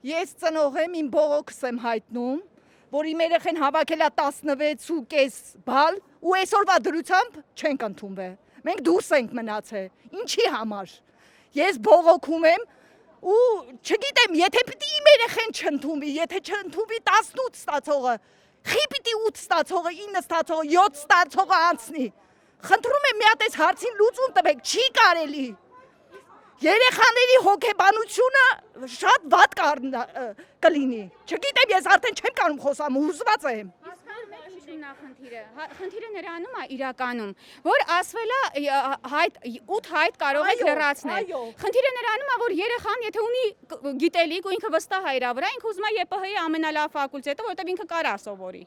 Ես ծնող եմ, իմ բողոքս եմ հայտնում, որ իմ երեխեն հավաքել է 16.5 բալ ու այսօրվա դրությամբ չենք ընդունվել։ Մենք դուրս ենք մնացել։ Ինչի համար։ Ես բողոքում եմ ու չգիտեմ, եթե պիտի իմ երեխեն չընդունվի, եթե չընդունվի 18 ստացողը, խի պիտի 8 ստացողը, 9 ստացողը, 7 ստացողը անցնի։ Խնդրում եմ մի հատ այս հարցին լուծում տվեք, չի կարելի։ Երեխաների հոգեբանությունը շատ վատ կլինի։ Չգիտեմ, ես արդեն չեմ կարող խոսամ, հուզված եմ։ Խնդիրը նրանում է իրականում, որ ասվել է 8 հայտ կարող եք հեռացնել։ Խնդիրը նրանում է, որ երեխան եթե ունի գիտելիք ու ինքը վստահ է իր վրա, ինքը ուզում է ԵՊՀ-ի ամենալավ ֆակուլտետը, որտեղ ինքը կարա սովորի։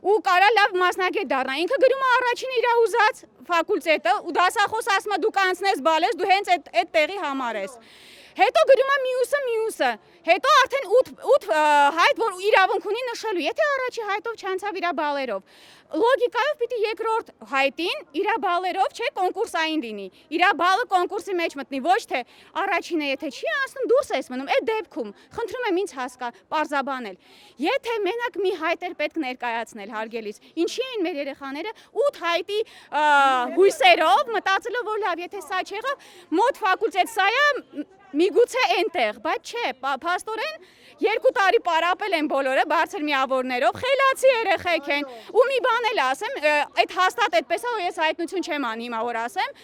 Ու կարա լավ մասնագետ դառնա։ Ինքը գրում է առաջին իր ուզած ֆակուլտետը ու դասախոս ասում է դու կանցնես բալես, դու հենց այդ տեղի համար ես։ Հետո գրում է մյուսը, հետո արդեն 8 հայտ, որ իրավունք ունի նշելու, եթե առաջի հայտով չանցավ իր բալերով, լոգիկայով պիտի երկրորդ հայտին իր բալերով չէ կոնկուրսային լինի, իր բալը կոնկուրսի մեջ մտնի, ոչ թե առաջինը եթե չի անցնում, դուրս ես մնում, այդ դեպքում, խնդրում եմ ինձ պարզաբանել, եթե մենակ մի հայտ էր պետք ներկայացնել հարգելիս, ինչի են մեր երեխաները 8 հայտի հույսերով, մտածելով, որ լավ, եթե սա չեղավ, մոտ ֆակուլտետ սա է, միգուցե այնտեղ, բայց չէ, փաստորեն 2 տարի պարապել են բոլորը բարձր միավորներով, խելացի երեխեք են, ու մի բան էլ ասեմ, այդ հաստատ այդպես է, որ ես հայտնություն չեմ անի, հիմա որ ասեմ,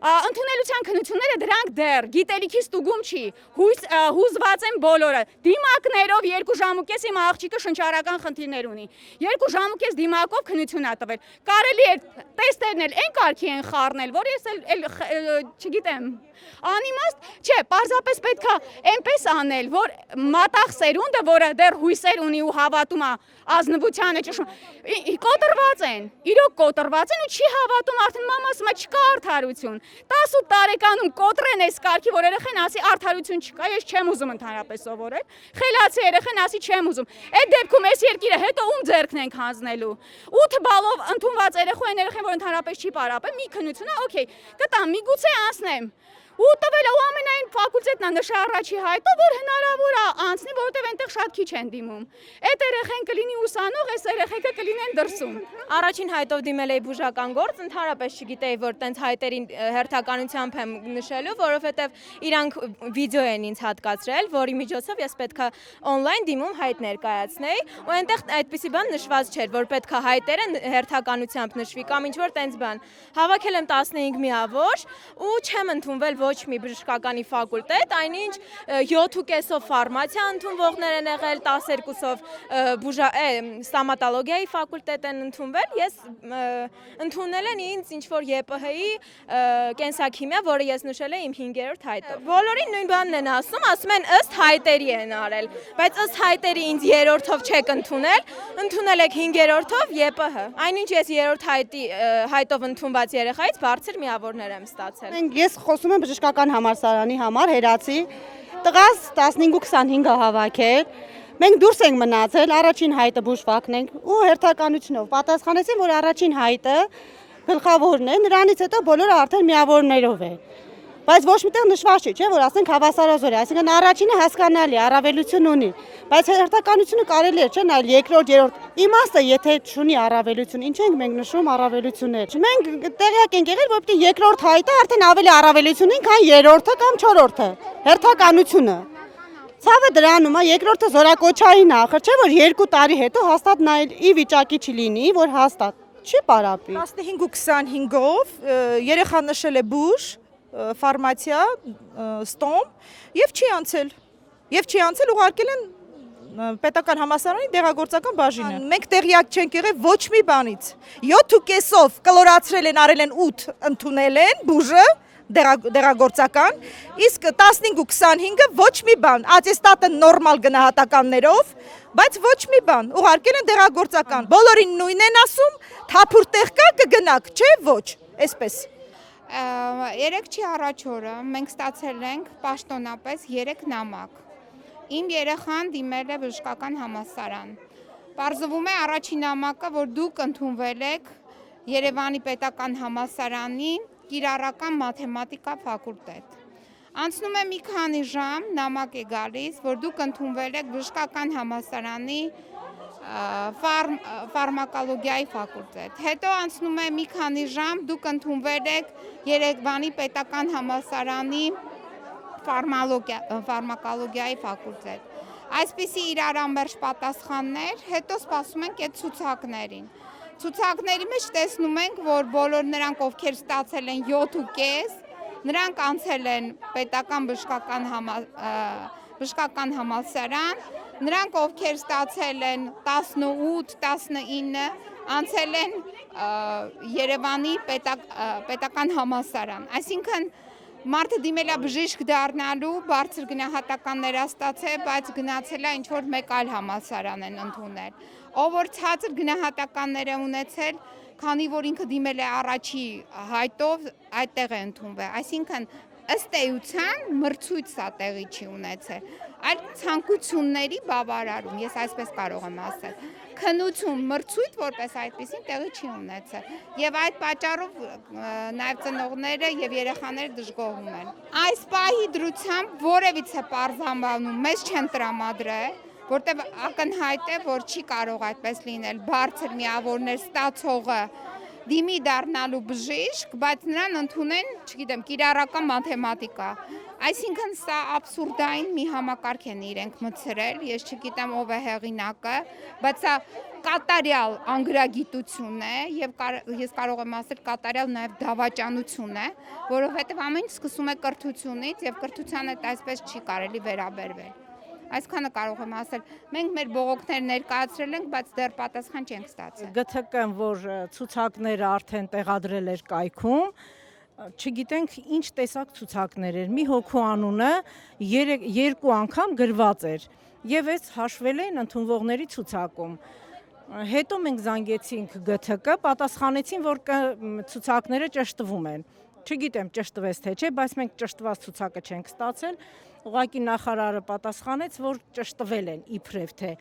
ընդունելության քննությունները դրանք դեռ գիտելիքի ստուգում չի, հուզված են բոլորը, դիմակներով 2 ժամուկես իմ աղջիկը շնչառական խնդիրներ ունի, 2 ժամուկես դիմակով քննություն ա տվել, կարելի է տեստերն էլ այն կարգի են խառնել, որ ես էլ չգիտեմ, անիմաստ, չէ, պարզապես պետք է այնպես անել, որ մատաղ սերունդը, որը դեռ հույսեր ունի ու հավատում է ազնվությանը, կոտրված են, իրոք կոտրված են ու չի հավատում, արդեն մամաս մա չկա արդարություն, 18 տարեկանում կոտրեն այս կարգի, որ երեխեն ասի արդարություն չկա, ես չեմ ուզում ընդհանրապես սովորել, խելացի երեխեն ասի չեմ ուզում, այդ դեպքում այս երկիրը հետո ում ձեռքն ենք հանձնելու, 8 բալով ընդունված երեխու են երեխեն, որ ընդհանրապես չի պարապել, մի քննություն է, օքեյ, կտամ, միգուցե անցնեմ, ու տվել ու ամենայն ֆակուլտետն է նշա առաջի հայտով, որ հնարավոր է անցնի, որովհետև այնտեղ շատ քիչ են դիմում։ Այդ երեխեն կլինի ուսանող, այս երեխեքը կլինեն դրսում։ Առաջին հայտով դիմել էի բուժական գործ, ընդհանրապես չգիտեի, որ տենց հայտերին հերթականությամբ եմ նշելու, որովհետև իրանք վիդեո են ինձ հատկացրել, որի միջոցով ես պետքա օնլայն դիմում հայտ ներկայացնեի, ու այնտեղ այդպիսի բան նշված չէր, որ պետքա հայտերը հերթականությամբ նշվի կամ ինչ որ տենց բան։ Հավաքել եմ 15 միավոր ու չեմ ընդունվել ոչ մի բժշկականի ֆակուլտետ, այնինչ 7.5-ով ֆարմացիա ընդունվողներ են եղել, 12-ով ստոմատոլոգիայի ֆակուլտետ են ընդունվել, ես ընդունել են ինձ ինչ-որ ԵՊՀ-ի կենսաքիմիա, որը ես նշել եմ իմ 5-րդ հայտով։ Բոլորին նույն բանն են ասում են ըստ հայտերի են արել, բայց ըստ հայտերի ինձ 3-րդով չեք ընդունել եք 5-րդով ԵՊՀ։ Այնինչ ես 3-րդ հայտով ընդունված երեխայից բարձր միավորներ եմ ստացել։ Ես խոսում եմ բժշկական համալսարանի համար հերացի, տղաս 15-25-ը հավաքել, մենք դուրս ենք մնացել, առաջին հայտը բուժվակն ենք ու հերթականությունով պատասխանեցին, որ առաջին հայտը գլխավորն է, նրանից հետո բոլորը արդեն միավորներով է, բայց ոչ միտեղ նշված չէ, որ ասենք հավասարազոր է, այսինքն առաջինը հասկանալի, առավելություն ունի, բայց հերթականությունը կարելի է, չէ՞, նայել երկրորդ, երրորդ իմաստը, եթե չունի առավելություն, ինչ ենք մենք նշում առավելություններ։ Մենք տեղյակ ենք եղել, որ պիտի երկրորդ հայտը արդեն ավելի առավելություն ունի, քան երրորդը կամ չորրորդը, հերթականությունը։ Ցավը դրանում է, երկրորդը զորակոչային է, ախր չէ՞ որ 2 տարի հետո հաստատ նայել ի վիճակի չլինի, որ հաստատ չի պարապի։ 15 ու 25-ով երեխան նշել է բուժ, ֆարմացիա, ստոմ եւ չի անցել, ուղարկել են պետական համալսարանի դեղագործական բաժինը։ Մենք տեղյակ չենք եղել ոչ մի բանից։ 7.5-ով կլորացրել են, արել են 8 ընդունել են բուժը դեղագործական, իսկ 15 ու 25-ը ոչ մի բան, ատեստատը նորմալ գնահատականներով, բայց ոչ մի բան, ուղարկել են դեղագործական։ Բոլորին նույն են ասում, թափուր տեղ կա կգնաք, չէ՞ ոչ, այսպես։ Երեքչի առաջ օրը մենք ստացել ենք պաշտոնապես 3 նամակ։ Իմ երեխան դիմել է բժշկական համալսարան։ Պարզվում է առաջին նամակը, որ դուք ընդունվել եք Երևանի պետական համալսարանի կիրառական մաթեմատիկա ֆակուլտետ։ Անցնում է մի քանի ժամ, նամակ է գալիս, որ դուք ընդունվել եք բժշկական համալսարանի ֆարմակոլոգիայի ֆակուլտետ։ Հետո անցնում է մի քանի ժամ, դուք ընդունվել եք Երևանի պետական համալսարանի ֆարմակոլոգիայի ֆակուլտետ։ Այսպիսի իրարամերժ պատասխաններ, հետո սպասում ենք այդ ցուցակներին։ Ցուցակների մեջ տեսնում ենք, որ բոլոր նրանք, ովքեր ստացել են 7.5, նրանք անցել են պետական բժշկական համալսարան, նրանք, ովքեր ստացել են 18, 19, անցել են Երևանի պետական համալսարան։ Այսինքն մարդը դիմել է բժիշկ դառնալու, բարձր գնահատականներ ստացել, բայց գնացել է ինչ-որ մեկ այլ համալսարան են ընդունել։ Ով որ ցածր գնահատականներ է ունեցել, քանի որ ինքը դիմել է առաջի հայտով, այդտեղ է ընդունվել։ Այսինքն ըստ էության մրցույթ սա տեղի չի ունեցել, այլ ցանկությունների բավարարում, ես այսպես կարող եմ ասել։ Քննություն, մրցույթ որպես այդպեսին տեղի չի ունեցել։ Եվ այդ պատճառով նաև ծնողները եւ երեխաները դժգոհում են։ Այս պահի դրությամբ որևիցե պարզաբանում մեզ չեն տրամադրել, որտեղ ակնհայտ է, որ չի կարող այդպես լինել, բարձր միավորներ ստացողը դիմի դառնալու բժիշկ, բայց նրան ընդունեն, չգիտեմ, կիրառական մաթեմատիկա։ Այսինքն սա աբսուրդային մի համակարգ են իրենք մտցրել, ես չգիտեմ ով է հեղինակը, բայց սա կատարյալ անգրագիտություն է եւ ես կարող եմ ասել կատարյալ նաեւ դավաճանություն է, որովհետեւ ամեն ինչ սկսում է կրթությունից եւ կրթությանը այսպես չի կարելի վերաբերվել։ Այսքանը կարող եմ ասել, մենք մեր բողոքները ներկայացրել ենք, բայց դեռ պատասխան չենք ստացել։ ԳԹԿ-ն, որ ցուցակները արդեն տեղադրել էր կայքում, չգիտենք ինչ տեսակ ցուցակներ էր։ Մի հոգու անունը երկու անգամ գրված էր եւ այս հաշվել էին ընդունվողների ցուցակում։ Հետո մենք զանգեցինք ԳԹԿ, պատասխանեցին, որ ցուցակները ճշտվում են։ Չգիտեմ ճշտվեց թե չէ, բայց մենք ճշտված ցուցակը չենք ստացել։ Ուղղակի նախարարը պատասխանեց, որ ճշտվել են իբրև թե,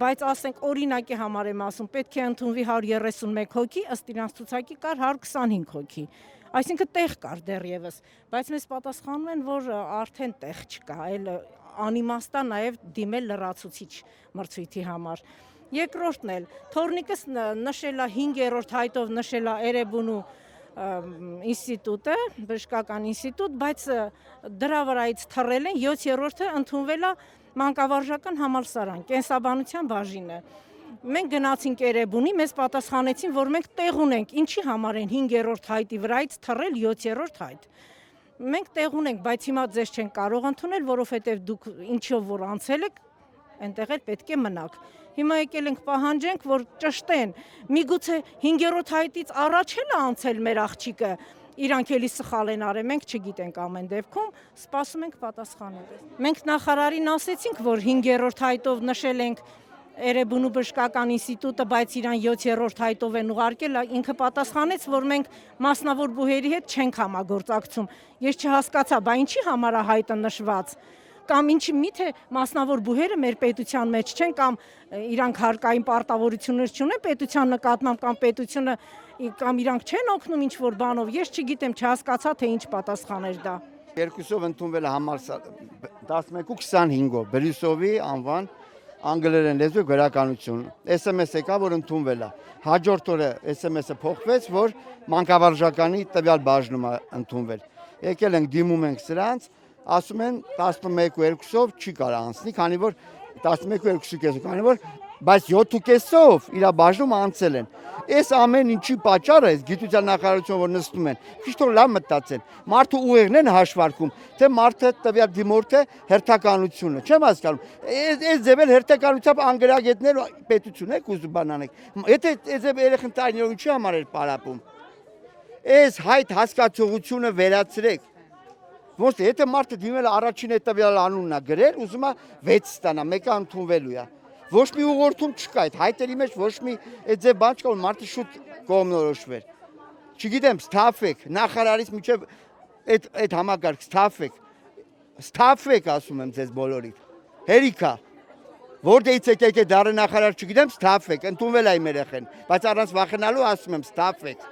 բայց ասենք օրինակի համար եմ ասում, պետք է ընդունվի 131 հոգի, ըստ իրանց ցուցակի կար 125 հոգի։ Այսինքն տեղ կար դեռևս, բայց մեզ պատասխանում են, որ արդեն տեղ չկա, այլ անիմաստ է նաև դիմել լրացուցիչ մրցույթի համար։ Երկրորդն էլ, թորնիկս նշել է 5-րդ հայտով նշել է Էրեբունու ինստիտուտը, բժշկական ինստիտուտ, բայց դրա վրայից թռել են 7-րդը ընդունվել է մանկավարժական համալսարան, կենսաբանության բաժինը։ Մենք գնացինք Էրեբունի, մեզ պատասխանեցին, որ մենք տեղ ունենք, ինչի համար են 5-րդ հայտի վրայից թռել 7-րդ հայտ։ Մենք տեղ ունենք, բայց հիմա ձեզ չեն կարող ընդունել, որովհետև դուք ինչով որ անցել եք, այնտեղ էլ պետք է մնաք։ Հիմա եկել ենք պահանջենք, որ ճշտեն, միգուցե 5-րդ հայտից առաջ էլ անցել մեր աղջիկը, իրանք էլի սխալ են արել, մենք չգիտենք ամեն դեպքում, սպասում ենք պատասխանները։ Մենք նախարարին ասեցինք, որ 5-րդ հայտով նշել ենք Էրեբունու բժշկական ինստիտուտը, բայց իրան 7-րդ հայտով են ուղարկել, ինքը պատասխանեց, որ մենք մասնավոր բուհերի հետ չենք համագործակցում։ Ես չհասկացա, բա ինչի համար է հայտը նշված։ Կամ ինչի միթե մասնավոր բուհերը մեր պետության մեջ չեն, կամ իրանք հարկային պարտավորություններ չունեն պետության նկատմամբ, կամ պետությունը կամ իրանք չեն օգնում ինչ որ բանով, ես չգիտեմ, չհասկացա, թե ինչ պատասխան էր դա։ Երկուսով ընդունվել է համալսարան 11:25-ով Բրյուսովի անվան անգլերեն լեզու գրականություն։ SMS եկա, որ ընդունվել է։ Հաջորդ օրը SMS-ը փոխվեց, որ մանկավարժականի տվյալ բաժնում է ընդունվել։ Եկել ենք դիմում ենք սրանց, ասում են 11:2-ով չի կարող անցնի, քանի որ 11:2-ով, քանի որ բայց 7:30-ով իր բաժնում անցել են։ Այս ամեն ինչի պատճառը է գիտության նախարարությունը, որ նստում են։ Քիչ թող լավ մտածեն։ Մարդու ուղեղն են հաշվարկում, թե մարդը տվյալ դիմորդը հերթականությունը, չեմ հասկանում։ Այս ձևել հերթականությամբ անգրագետներ պետություն եք ուզում բանանեք։ Եթե այս երեխան տարիներով ինչի համար էր պարապում։ Այս հայտ հասկացողությունը վերացրեք։ Ոնց եթե մարդը դիմել առաջին տվյալ անունն է գրել, ուզում է 6 ստանա, մեկը ընդունվելու է։ Ոչ մի ուղղորդում չկա, այդ հայտերի մեջ ոչ մի այդ ձև բան չկա, որ մարդը շուտ կողմնորոշվեր։ Չգիտեմ, սթափեք, նախարարից մինչև այդ համակարգ սթափեք, ասում եմ ձեզ բոլորիդ։ Հերիքա, որտեղից եկեք դառը նախարար, չգիտեմ, սթափեք, ընդունվել է իմ երեխեն, բայց առանց վախենալու ասում եմ, սթափեք։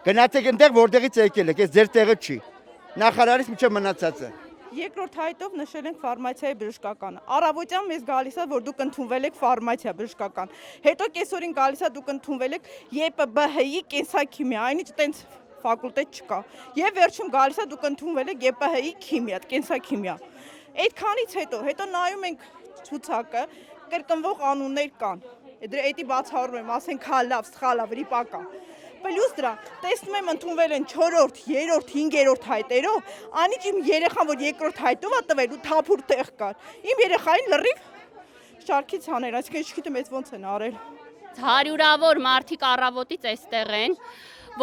Գնացեք այնտեղ, որտեղից եկել եք, այս ձեր տեղը չի։ Նախարարից մինչև մնացածը։ երկրորդ հայտով նշել ենք ֆարմացիայի բժշկական։ Առավոտյան մեզ գալիս է, որ դուք ընդունվել եք ֆարմացիա բժշկական։ Հետո կեսօրին գալիս է, դուք ընդունվել եք ԵՊԲՀ-ի կենսաքիմիա, այնինչ տենց ֆակուլտետ չկա։ Եվ վերջում գալիս է, դուք ընդունվել եք ԵՊՀ-ի քիմիա, կենսաքիմիա։ Այդքանից հետո նայում ենք ցուցակը, կրկնվող անուններ կան։ Էդի բացառում եմ, ասենք հա լավ, սխալ, վրիպակա։ Պլյուս դրա, տեսնում եմ ընդունվել են 4-րդ, 3-րդ, 5-րդ հայտերով, անիչ իմ երեխան, որ երկրորդ հայտով է տվել ու թափուր տեղ կար։ Իմ երեխային լրիվ շարքից հանել, այսինքն չգիտեմ էս ոնց են արել։ Հարյուրավոր մարդիկ առավոտից այստեղ են,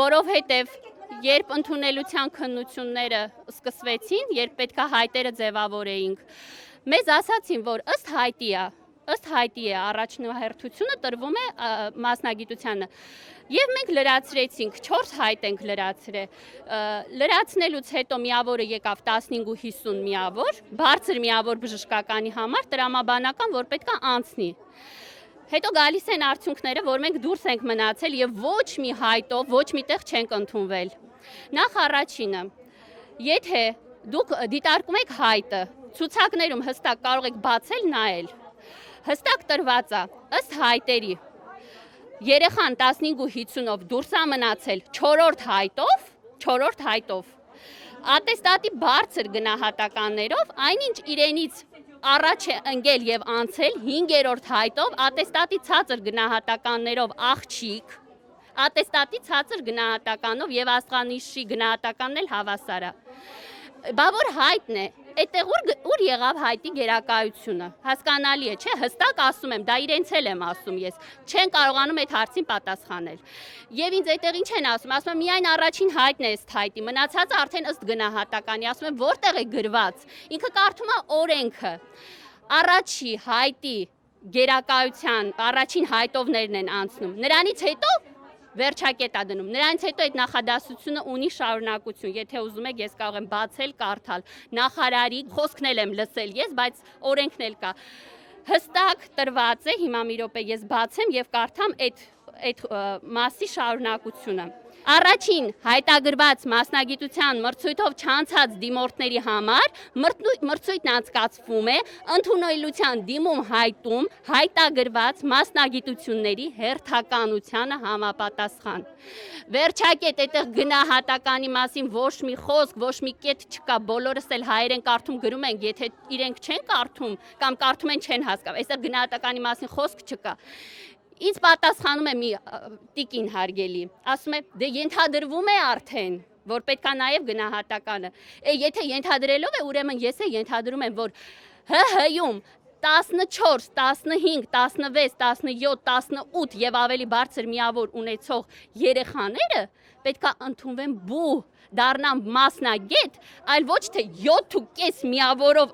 որովհետև երբ ընդունելության քննությունները սկսվեցին, երբ պետքա հայտերը ձևավորեինք, մեզ ասացին, որ ըստ հայտի է առաջնահերթությունը տրվում է մասնագիտությանը։ Եվ մենք լրացրեցինք, 4 հայտ ենք լրացրել։ Լրացնելուց հետո միավորը եկավ 15-50 միավոր, բարձր միավոր բժշկականի համար, տրամաբանական, որ պետքա անցնի։ Հետո գալիս են արդյունքները, որ մենք դուրս ենք մնացել եւ ոչ մի հայտով, ոչ միտեղ չենք ընդունվել։ Նախ առաջինը, եթե դուք դիտարկում եք հայտը, ցուցակներում հստակ կարող եք բացել, նայել։ Հստակ տրված է, ըստ հայտերի, երեխան 15-50-ով դուրս է մնացել 4-րդ հայտով, ատեստատի բարձր գնահատականներով, այնինչ իրենից առաջ է ընկել եւ անցել 5-րդ հայտով, ատեստատի ցածր գնահատականներով աղջիկ, ատեստատի ցածր գնահատականով եւ աստղանիշի գնահատականն էլ հավասար է։ Բա որ հայտն է, այդտեղ ուր եղավ հայտի գերակայությունը, հասկանալի է, չէ, հստակ ասում եմ, դա իրենց էլ եմ ասում ես, չեն կարողանում այդ հարցին պատասխանել։ Եվ ինձ այդտեղ ինչ են ասում եմ միայն առաջին հայտն է ըստ հայտի, մնացածը արդեն ըստ գնահատականի, ասում եմ որտեղ է գրված, ինքը կարդում է օրենքը, առաջի հայտի գերակայության, առաջին հայտովներն են անցնում, նրանից հետո վերջակետ է դնում, նրանից հետո այդ նախադասությունը ունի շարունակություն, եթե ուզում եք ես կարող եմ բացել, կարդալ, նախարարի խոսքն էլ եմ լսել ես, բայց օրենքն էլ կա, հստակ տրված է, հիմա մի րոպե ես բացեմ եւ կարդամ այդ մասի շարունակությունը։ Առաջին հայտագրված մասնագիտության մրցույթով չանցած դիմորդների համար մրցույթն անցկացվում է ընդունելության դիմում հայտում հայտագրված մասնագիտությունների հերթականությանը համապատասխան։ Վերջակետ այդտեղ գնահատականի մասին ոչ մի խոսք, ոչ մի կետ չկա, բոլորս էլ հայերեն կարդում գրում ենք, եթե իրենք չեն կարդում կամ կարդում են չեն հասկանում, այստեղ գնահատականի մասին խոսք չկա։ Ինձ պատասխանում է մի տիկին հարգելի, ասում է, դե ենթադրվում է արդեն, որ պետք է նաև գնահատականը, եթե ենթադրելով է, ուրեմն ես է ենթադրում եմ, որ ՀՀ-ում 14, 15, 16, 17, 18 եւ ավելի բարձր միավոր ունեցող երեխաները պետք է ընդունվեն բու, դառնան մասնագետ, այլ ոչ թե 7.5 միավորով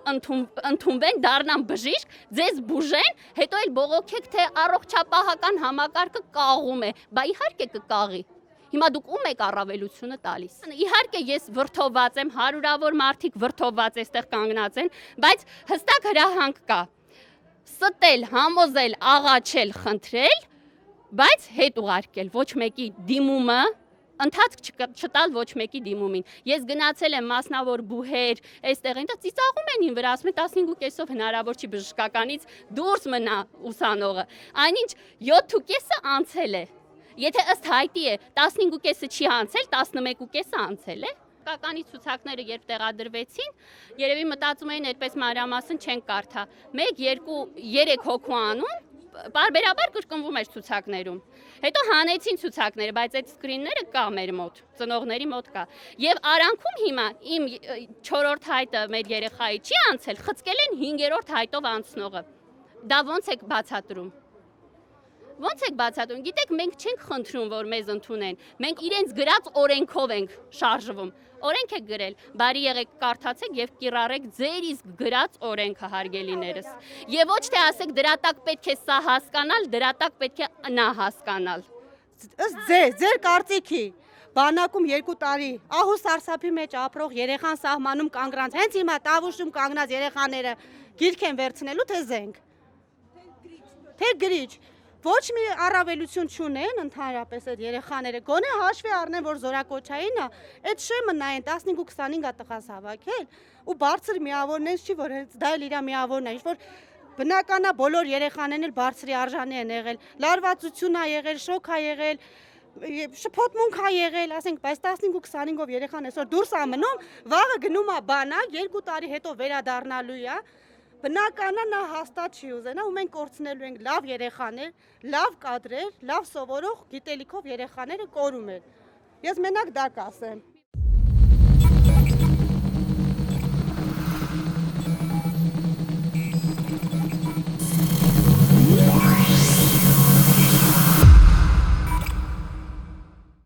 ընդունվեն, դառնան բժիշկ, ձեզ բուժեն, հետո էլ բողոքեք, թե առողջապահական համակարգը կաղում է, բա իհարկե կկաղի։ Հիմա դուք ում եք առավելությունը տալիս։ Իհարկե ես վրդովված եմ, հարյուրավոր մարդիկ վրդովված այստեղ կանգնած են, բայց հստակ հրահանգ կա։ Ստել, համոզել, աղաչել, խնդրել, բայց հետ ուղարկել, ոչ մեկի դիմումը ընթացք չտալ ոչ մեկի դիմումին։ Ես գնացել եմ մասնավոր բուհեր, այստեղ այնտեղ ծիծաղում են ին վրա, ասում են 15.5-ով հնարավոր չի բժշկականից դուրս մնա ուսանողը։ Այնինչ 7.5-ը անցել է։ Եթե ըստ հայտի է 15.5-ը չի անցել, 11.5-ը անցել է։ Բժշկականի ցուցակները երբ տեղադրվեցին, երևի մտածում էին այդպես մանրամասն չեն կարդա։ 1, 2, 3 հոգու անուն բարբերաբար կրկնվում էր ցուցակներում։ Հետո հանեցին ցուցակները, բայց այդ սկրինները կա մեր մոտ, ծնողների մոտ կա։ Եվ արանքում հիմա իմ 4-րդ հայտը մեր երեխայի չի անցել, խցկել են 5-րդ հայտով անցնողը։ Դա ոնց եք բացատրում։ Ոնց եք բացատրում։ Գիտեք, մենք չենք խնդրում, որ մեզ ընդունեն։ Մենք իրենց գրած օրենքով ենք շարժվում։ Օրենք եք գրել, բարի եղեք կարդացեք եւ կիրառեք ձեր իսկ գրած օրենքը հարգելիներս։ Եվ ոչ թե ասեք դրա տակ պետք է սա հասկանալ, դրա տակ պետք է նա հասկանալ։ Ըստ ձեր կարծիքի բանակում 2 տարի ահու սարսափի մեջ ապրող երեխան սահմանում կանգնած, հենց հիմա տավուշում կանգնած երեխաները գիրք են վերցնելու թե զենք։ Թե գրիչ։ ոչ մի առավելություն չունեն ընդհանրապես այդ երեխաները։ Գոնե հաշվի առնեն, որ զորակոչային է, այդ շեմը նայեն 15 ու 25 տղաս հավաքել ու բարձր միավորներից չի, որ դա էլ իր միավորն է, ինչ որ բնականա բոլոր երեխաներն էլ բարձրի արժանի են եղել, լարվածություն ա եղել, շոկ ա եղել, շփոթմունք ա եղել, ասենք, բայց 15 ու 25-ով երեխան այսօր դուրս ա մնում, վաղը գնում ա բանակ, 2 տարի հետո վերադառնալու է, բնականա նա հաստատ չի ուզենա ու մենք կորցնելու ենք լավ երեխաներ, լավ կադրեր, լավ սովորող գիտելիքով երեխաները կորում են։ Ես մենակ դա կասեմ։